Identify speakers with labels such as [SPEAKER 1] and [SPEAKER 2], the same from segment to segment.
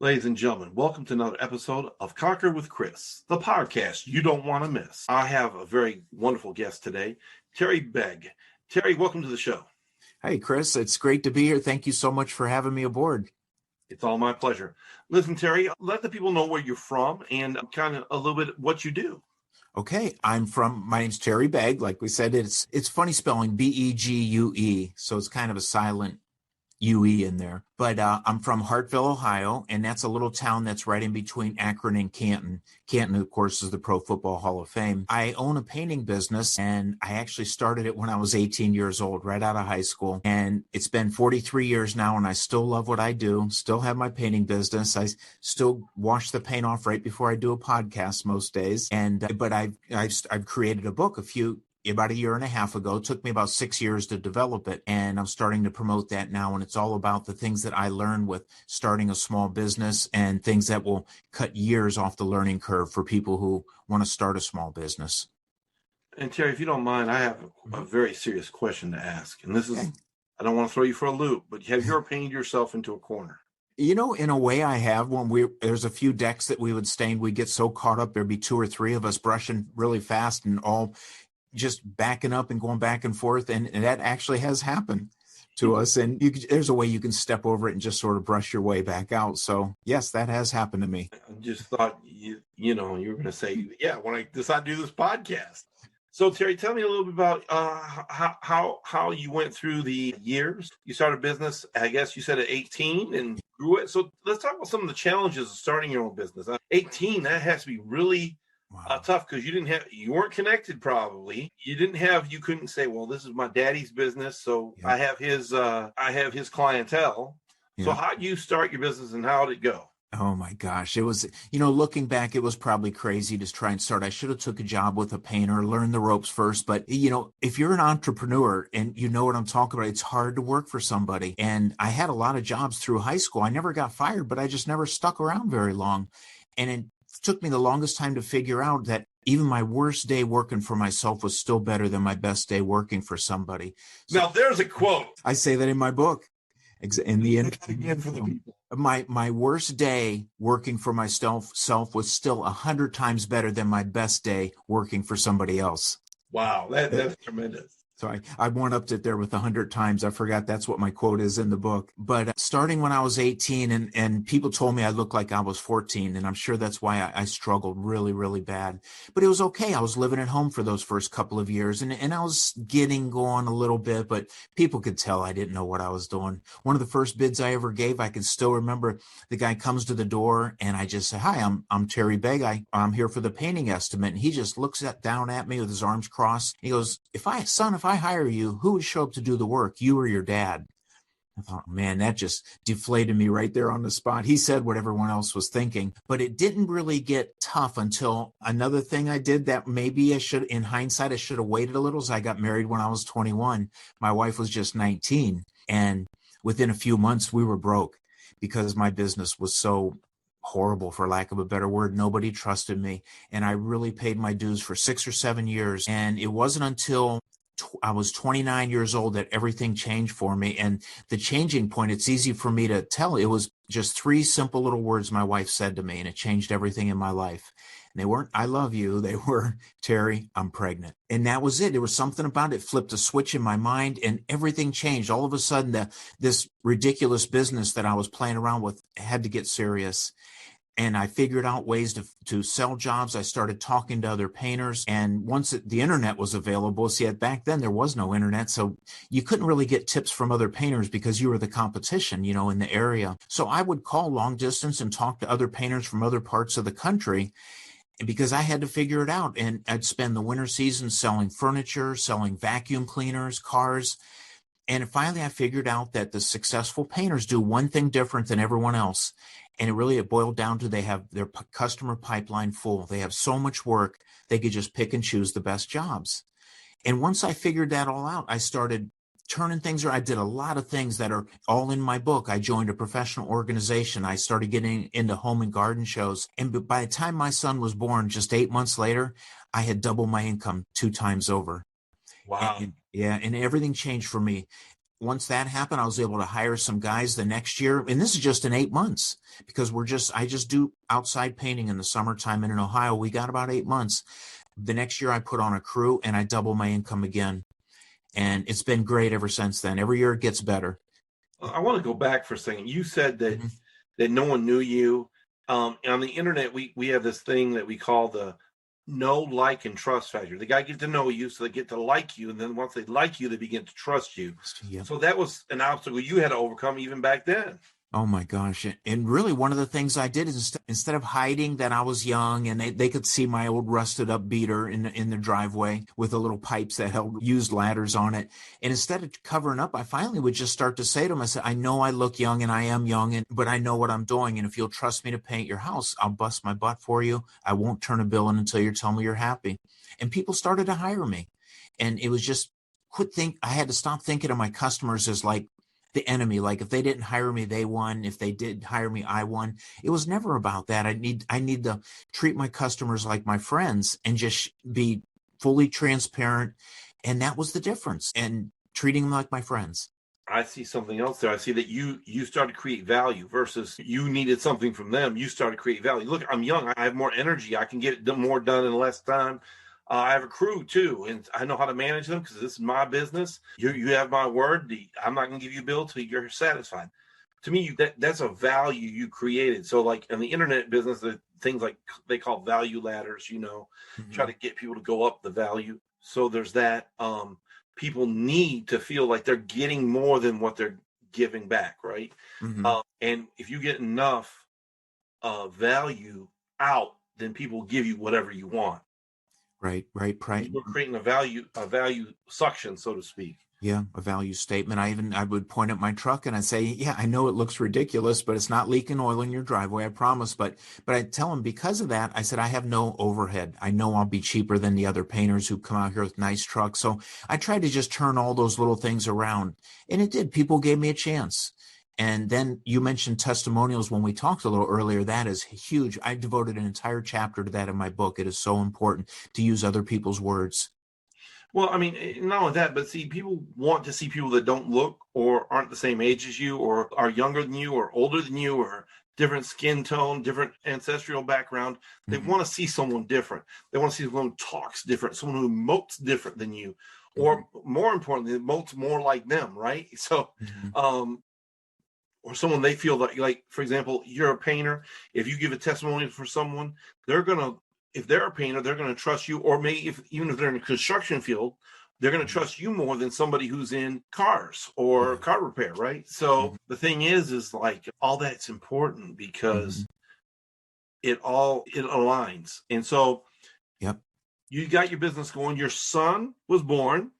[SPEAKER 1] Ladies and gentlemen, welcome to another episode of Conquer with Chris, the podcast you don't want to miss. I have a very wonderful guest today, Terry Begg. Terry, welcome to the show.
[SPEAKER 2] Hey, Chris, it's great to be here. Thank you so much for having me aboard.
[SPEAKER 1] It's all my pleasure. Listen, Terry, let the people know where you're from and kind of a little bit what you do.
[SPEAKER 2] Okay, my name's Terry Begg. Like we said, it's funny spelling, Begue. So it's kind of a silent UE in there. But I'm from Hartville, Ohio, and that's a little town that's right in between Akron and Canton. Canton, of course, is the Pro Football Hall of Fame. I own a painting business, and I actually started it when I was 18 years old, right out of high school. And it's been 43 years now, and I still love what I do, still have my painting business. I still wash the paint off right before I do a podcast most days. But I've created a book about a year and a half ago. It took me about 6 years to develop it, and I'm starting to promote that now. And it's all about the things that I learned with starting a small business and things that will cut years off the learning curve for people who want to start a small business.
[SPEAKER 1] And Terry, if you don't mind, I have a very serious question to ask. And this is, I don't want to throw you for a loop, but have you ever painted yourself into a corner?
[SPEAKER 2] You know, in a way I have. There's a few decks that we would stain. We'd get so caught up, there'd be two or three of us brushing really fast and all just backing up and going back and forth. And that actually has happened to us. And there's a way you can step over it and just sort of brush your way back out. So yes, that has happened to me.
[SPEAKER 1] I just thought, you were going to say, yeah, when I decided to do this podcast. So Terry, tell me a little bit about how you went through the years. You started a business, I guess you said at 18 and grew it. So let's talk about some of the challenges of starting your own business. 18, that has to be really tough because you weren't connected probably. You couldn't say, well, this is my daddy's business, so yeah. I have his clientele. Yeah. So how did you start your business and how did it go?
[SPEAKER 2] Oh my gosh. It was, looking back, it was probably crazy to try and start. I should have took a job with a painter, learned the ropes first. But, if you're an entrepreneur and you know what I'm talking about, it's hard to work for somebody. And I had a lot of jobs through high school. I never got fired, but I just never stuck around very long. And it took me the longest time to figure out that even my worst day working for myself was still better than my best day working for somebody.
[SPEAKER 1] So, now there's a quote.
[SPEAKER 2] I say that in my book. In the end,
[SPEAKER 1] again for the people.
[SPEAKER 2] My worst day working for myself was still 100 times better than my best day working for somebody else.
[SPEAKER 1] Wow, that's tremendous.
[SPEAKER 2] So I one-upped it there with 100 times. I forgot that's what my quote is in the book. But starting when I was 18 and people told me I looked like I was 14. And I'm sure that's why I struggled really, really bad. But it was okay. I was living at home for those first couple of years and I was getting going a little bit, but people could tell I didn't know what I was doing. One of the first bids I ever gave, I can still remember the guy comes to the door and I just say, hi, I'm Terry Begg. I'm here for the painting estimate. And he just looks down at me with his arms crossed. He goes, if I hire you, who would show up to do the work, you or your dad? I thought, man, that just deflated me right there on the spot. He said what everyone else was thinking, but it didn't really get tough until another thing I did that maybe in hindsight, I should have waited a little. As I got married when I was 21. My wife was just 19. And within a few months, we were broke because my business was so horrible, for lack of a better word. Nobody trusted me. And I really paid my dues for 6 or 7 years. And it wasn't until I was 29 years old that everything changed for me. And the changing point, it's easy for me to tell. It was just 3 simple little words my wife said to me, and it changed everything in my life. And they weren't, I love you. They were, Terry, I'm pregnant. And that was it. There was something about it, flipped a switch in my mind and everything changed. All of a sudden, this ridiculous business that I was playing around with had to get serious. And I figured out ways to sell jobs. I started talking to other painters. And once the internet was available, back then there was no internet. So you couldn't really get tips from other painters because you were the competition, in the area. So I would call long distance and talk to other painters from other parts of the country because I had to figure it out. And I'd spend the winter season selling furniture, selling vacuum cleaners, cars. And finally, I figured out that the successful painters do one thing different than everyone else. And it boiled down to they have their customer pipeline full. They have so much work, they could just pick and choose the best jobs. And once I figured that all out, I started turning things around. I did a lot of things that are all in my book. I joined a professional organization. I started getting into home and garden shows. And by the time my son was born, just 8 months later, I had doubled my income 2 times over.
[SPEAKER 1] Wow.
[SPEAKER 2] And everything changed for me. once that happened, I was able to hire some guys the next year. And this is just in 8 months, because I just do outside painting in the summertime. And in Ohio, we got about 8 months. The next year I put on a crew and I double my income again. And it's been great ever since then. Every year it gets better.
[SPEAKER 1] I want to go back for a second. You said that
[SPEAKER 2] Mm-hmm.
[SPEAKER 1] that no one knew you. On the internet, we have this thing that we call the know, like, and trust factor. They got to get to know you, so they get to like you, and then once they like you, they begin to trust you.
[SPEAKER 2] Yep.
[SPEAKER 1] So that was an obstacle you had to overcome even back then.
[SPEAKER 2] Oh my gosh. And really one of the things I did is instead of hiding that I was young and they could see my old rusted up beater in the driveway with the little pipes that held used ladders on it. And instead of covering up, I finally would just start to say to them, I said, I know I look young and I am young, but I know what I'm doing. And if you'll trust me to paint your house, I'll bust my butt for you. I won't turn a bill in until you tell me you're happy. And people started to hire me. And it was just I had to stop thinking of my customers as like the enemy. Like if they didn't hire me, they won. If they did hire me, I won. It was never about that. I need to treat my customers like my friends and just be fully transparent. And that was the difference. And treating them like my friends.
[SPEAKER 1] I see something else there. I see that you started to create value versus you needed something from them. You started to create value. Look, I'm young. I have more energy. I can get more done in less time. I have a crew too, and I know how to manage them because this is my business. You have my word. I'm not going to give you a bill till you're satisfied. To me, that's a value you created. So like in the internet business, the things like they call value ladders,
[SPEAKER 2] Mm-hmm.
[SPEAKER 1] try to get people to go up the value. So there's that. People need to feel like they're getting more than what they're giving back, right?
[SPEAKER 2] Mm-hmm.
[SPEAKER 1] And if you get enough value out, then people give you whatever you want.
[SPEAKER 2] Right.
[SPEAKER 1] We're creating a value suction, so to speak.
[SPEAKER 2] Yeah, a value statement. I would point at my truck and I'd say, yeah, I know it looks ridiculous, but it's not leaking oil in your driveway, I promise. But I tell them because of that, I said, I have no overhead. I know I'll be cheaper than the other painters who come out here with nice trucks. So I tried to just turn all those little things around. And it did. People gave me a chance. And then you mentioned testimonials when we talked a little earlier. That is huge. I devoted an entire chapter to that in my book. It is so important to use other people's words.
[SPEAKER 1] Well, I mean, not only that, but see, people want to see people that don't look or aren't the same age as you or are younger than you or older than you or different skin tone, different ancestral background. They
[SPEAKER 2] Mm-hmm.
[SPEAKER 1] want to see someone different. They want to see someone who talks different, someone who emotes different than you, or more importantly, emotes more like them, right? So,
[SPEAKER 2] Mm-hmm.
[SPEAKER 1] or someone they feel like, for example, you're a painter. If you give a testimony for someone, if they're a painter, they're going to trust you, or maybe even if they're in the construction field, they're going to trust you more than somebody who's in cars or car repair, right? So the thing is like all that's important because it aligns. And so you got your business going. Your son was born.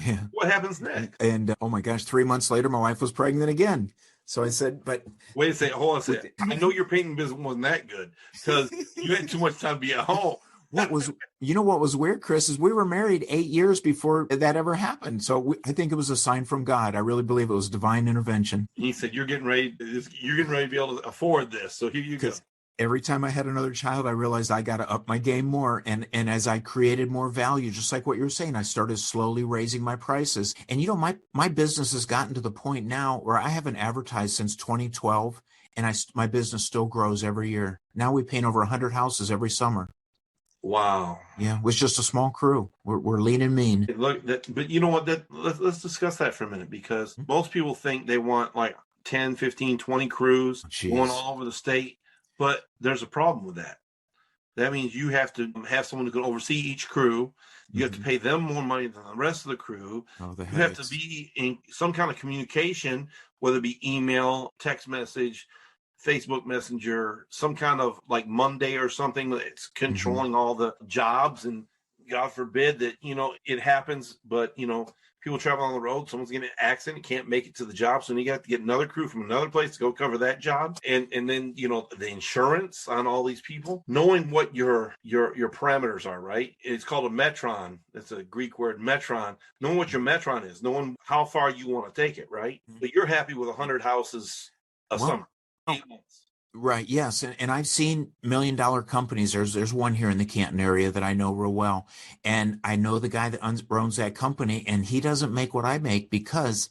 [SPEAKER 2] Yeah.
[SPEAKER 1] What happens next?
[SPEAKER 2] And oh my gosh, 3 months later, my wife was pregnant again. So I said, but
[SPEAKER 1] wait a second, hold on a second. I know your painting business wasn't that good because you had too much time to be at home.
[SPEAKER 2] what was weird, Chris, is we were married 8 years before that ever happened. So I think it was a sign from God. I really believe it was divine intervention.
[SPEAKER 1] He said, you're getting ready to be able to afford this. So here you go.
[SPEAKER 2] Every time I had another child, I realized I got to up my game more. And as I created more value, just like what you were saying, I started slowly raising my prices. And, my business has gotten to the point now where I haven't advertised since 2012, and my business still grows every year. Now we paint over 100 houses every summer.
[SPEAKER 1] Wow.
[SPEAKER 2] Yeah, it was just a small crew. We're lean and mean.
[SPEAKER 1] But you know what? Let's discuss that for a minute, because most people think they want like 10, 15, 20 crews going all over the state. But there's a problem with that. That means you have to have someone who can oversee each crew. You have to pay them more money than the rest of the crew. You have to be in some kind of communication, whether it be email, text message, Facebook Messenger, some kind of like Monday or something that's controlling all the jobs. And God forbid that, it happens, but, people travel on the road, someone's getting in an accident, can't make it to the job. So then you got to get another crew from another place to go cover that job. And then, the insurance on all these people, knowing what your parameters are, right? It's called a metron. It's a Greek word, metron. Knowing what your metron is, knowing how far you want to take it, right? But you're happy with 100 houses a summer, 8 months.
[SPEAKER 2] Right. Yes. And I've seen $1 million companies. There's one here in the Canton area that I know real well. And I know the guy that owns that company, and he doesn't make what I make because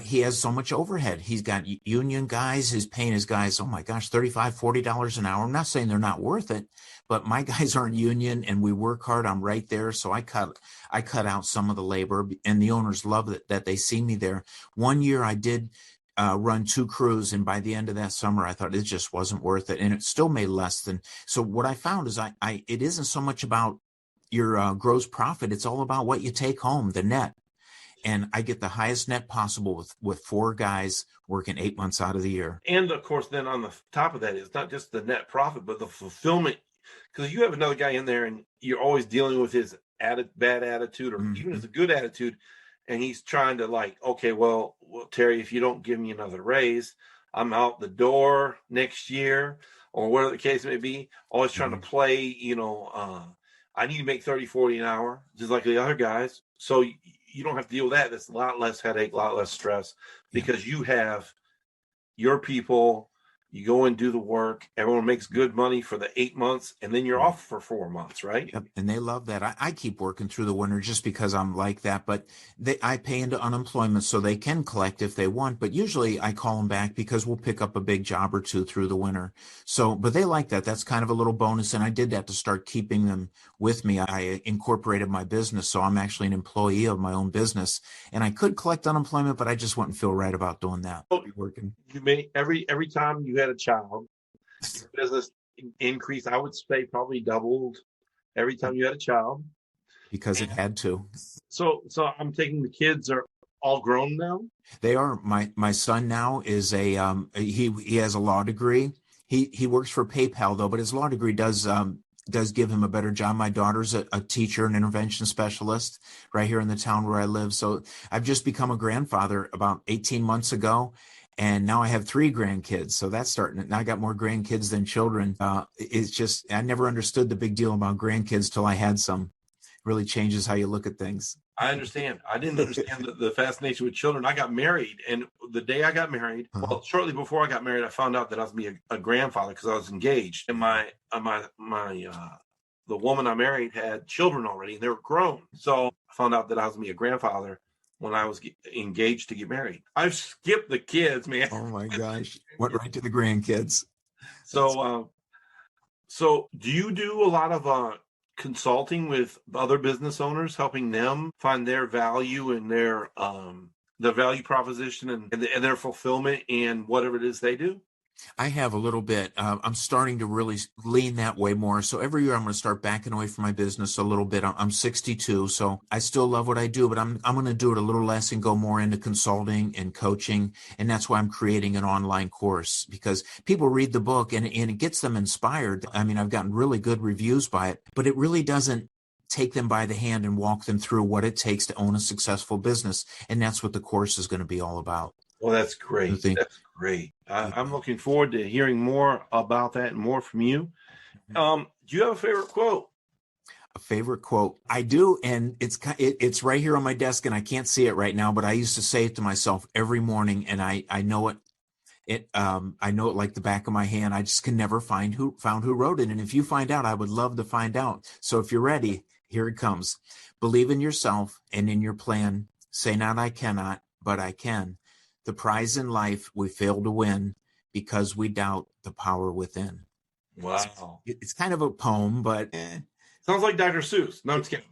[SPEAKER 2] he has so much overhead. He's got union guys. His paying his guys, oh my gosh, $35-$40 an hour. I'm not saying they're not worth it, but my guys aren't union and we work hard. I'm right there. So I cut out some of the labor, and the owners love it that they see me there. One year I did run 2 crews, and by the end of that summer, I thought it just wasn't worth it, and it still made less than. So what I found is it isn't so much about your gross profit. It's all about what you take home, the net. And I get the highest net possible with 4 guys working 8 months out of the year.
[SPEAKER 1] And of course, then on the top of that, it's not just the net profit, but the fulfillment. Because you have another guy in there and you're always dealing with his bad attitude, or even his good attitude. And he's trying to like, okay, well, Terry, if you don't give me another raise, I'm out the door next year, or whatever the case may be. Always trying to play, I need to make 30, 40 an hour, just like the other guys. So you don't have to deal with that. That's a lot less headache, a lot less stress, because you have your people. You go and do the work. Everyone makes good money for the 8 months, and then you're off for 4 months, right?
[SPEAKER 2] Yep. And they love that. I keep working through the winter just because I'm like that. But I pay into unemployment so they can collect if they want. But usually I call them back because we'll pick up a big job or 2 through the winter. So, but they like that. That's kind of a little bonus. And I did that to start keeping them with me. I incorporated my business, so I'm actually an employee of my own business. And I could collect unemployment, but I just wouldn't feel right about doing that.
[SPEAKER 1] Working. You may every time you had a child, your business increased. I would say probably doubled every time you had a child,
[SPEAKER 2] because it had to.
[SPEAKER 1] So I'm thinking the kids are all grown now.
[SPEAKER 2] They are. My son now is he has a law degree. He works for PayPal though, but his law degree does give him a better job. My daughter's a teacher, an intervention specialist right here in the town where I live. So I've just become a grandfather about 18 months ago. And now I have 3 grandkids. So that's starting. Now I got more grandkids than children. It's just, I never understood the big deal about grandkids till I had some. It really changes how you look at things.
[SPEAKER 1] I understand. I didn't understand the fascination with children. I got married, and the day I got married, well, shortly before I got married, I found out that I was going to be a grandfather because I was engaged. And the woman I married had children already, and they were grown. So I found out that I was going to be a grandfather when I was engaged to get married. I've skipped the kids, man.
[SPEAKER 2] Oh my gosh. Went right to the grandkids.
[SPEAKER 1] So do you do a lot of consulting with other business owners, helping them find their value and their value proposition and their fulfillment in whatever it is they do?
[SPEAKER 2] I have a little bit. I'm starting to really lean that way more. So every year I'm going to start backing away from my business a little bit. I'm 62, so I still love what I do, but I'm going to do it a little less and go more into consulting and coaching. And that's why I'm creating an online course, because people read the book and it gets them inspired. I mean, I've gotten really good reviews by it, but it really doesn't take them by the hand and walk them through what it takes to own a successful business. And that's what the course is going to be all about.
[SPEAKER 1] Well, that's great. That's great. I'm looking forward to hearing more about that and more from you. Do you have a favorite quote?
[SPEAKER 2] A favorite quote? I do, and it's right here on my desk, and I can't see it right now. But I used to say it to myself every morning, and I know it. I know it like the back of my hand. I just can never find who wrote it. And if you find out, I would love to find out. So if you're ready, here it comes. Believe in yourself and in your plan. Say not I cannot, but I can. The prize in life we fail to win because we doubt the power within.
[SPEAKER 1] Wow.
[SPEAKER 2] It's kind of a poem, but
[SPEAKER 1] sounds like Dr. Seuss. No, I'm just kidding.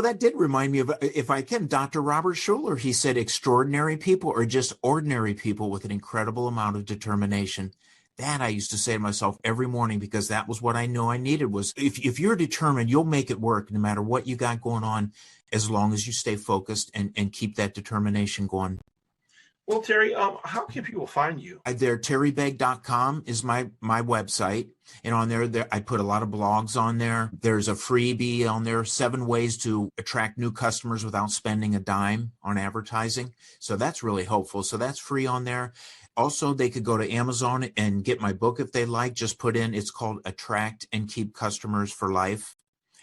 [SPEAKER 2] That did remind me of, if I can, Dr. Robert Schuller. He said extraordinary people are just ordinary people with an incredible amount of determination. That I used to say to myself every morning, because that was what I knew I needed. Was if you're determined, you'll make it work no matter what you got going on, as long as you stay focused and keep that determination going.
[SPEAKER 1] Well, Terry, how can people find you?
[SPEAKER 2] TerryBegg.com is my website. And on there, I put a lot of blogs on there. There's a freebie on there, 7 ways to attract new customers without spending a dime on advertising. So that's really helpful. So that's free on there. Also, they could go to Amazon and get my book if they like. Just put in, it's called Attract and Keep Customers for Life.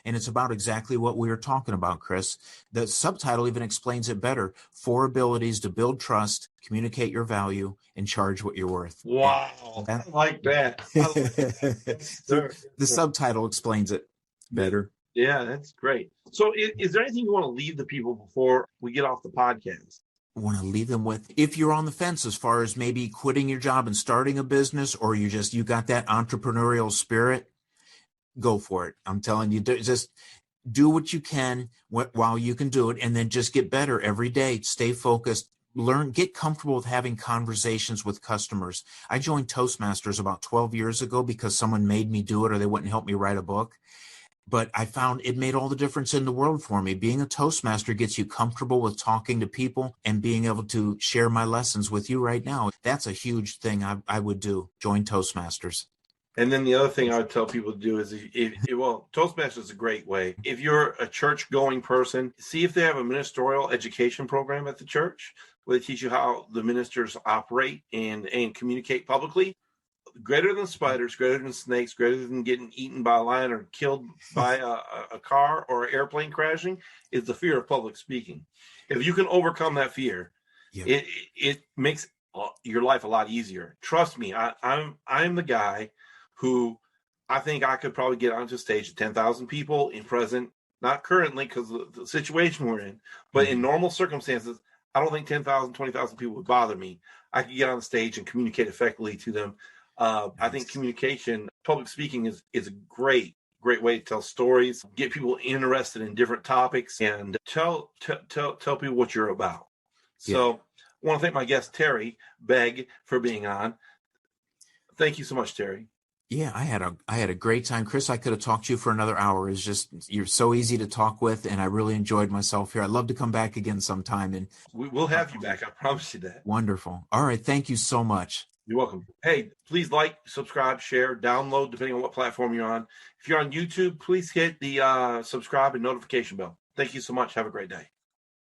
[SPEAKER 2] And it's about exactly what we were talking about, Chris. The subtitle even explains it better. 4 abilities to build trust, communicate your value, and charge what you're worth.
[SPEAKER 1] Wow. I like that.
[SPEAKER 2] The subtitle explains it better.
[SPEAKER 1] Yeah, that's great. So is there anything you want to leave the people before we get off the podcast?
[SPEAKER 2] want to leave them with, if you're on the fence as far as maybe quitting your job and starting a business, or you got that entrepreneurial spirit, go for it. I'm telling you, just do what you can while you can do it, and then just get better every day. Stay focused. Learn, get comfortable with having conversations with customers. I joined Toastmasters about 12 years ago because someone made me do it, or they wouldn't help me write a book. But I found it made all the difference in the world for me. Being a Toastmaster gets you comfortable with talking to people and being able to share my lessons with you right now. That's a huge thing I would do. Join Toastmasters.
[SPEAKER 1] And then the other thing I would tell people to do is, Toastmasters is a great way. If you're a church-going person, see if they have a ministerial education program at the church where they teach you how the ministers operate and communicate publicly. Greater than spiders, greater than snakes, greater than getting eaten by a lion or killed by a car or an airplane crashing is the fear of public speaking. If you can overcome that fear, it makes your life a lot easier. Trust me, I'm the guy who I think I could probably get onto stage of 10,000 people in present, not currently because of the situation we're in, but in normal circumstances, I don't think 10,000, 20,000 people would bother me. I could get on stage and communicate effectively to them. I think communication, public speaking is a great way to tell stories, get people interested in different topics, and tell people what you're about. So I want to thank my guest, Terry Begg, for being on. Thank you so much, Terry.
[SPEAKER 2] Yeah, I had a great time. Chris, I could have talked to you for another hour. It's just, you're so easy to talk with, and I really enjoyed myself here. I'd love to come back again sometime. And
[SPEAKER 1] we'll have you back. I promise you that.
[SPEAKER 2] Wonderful. All right. Thank you so much.
[SPEAKER 1] You're welcome. Hey, please like, subscribe, share, download, depending on what platform you're on. If you're on YouTube, please hit the subscribe and notification bell. Thank you so much. Have a great day.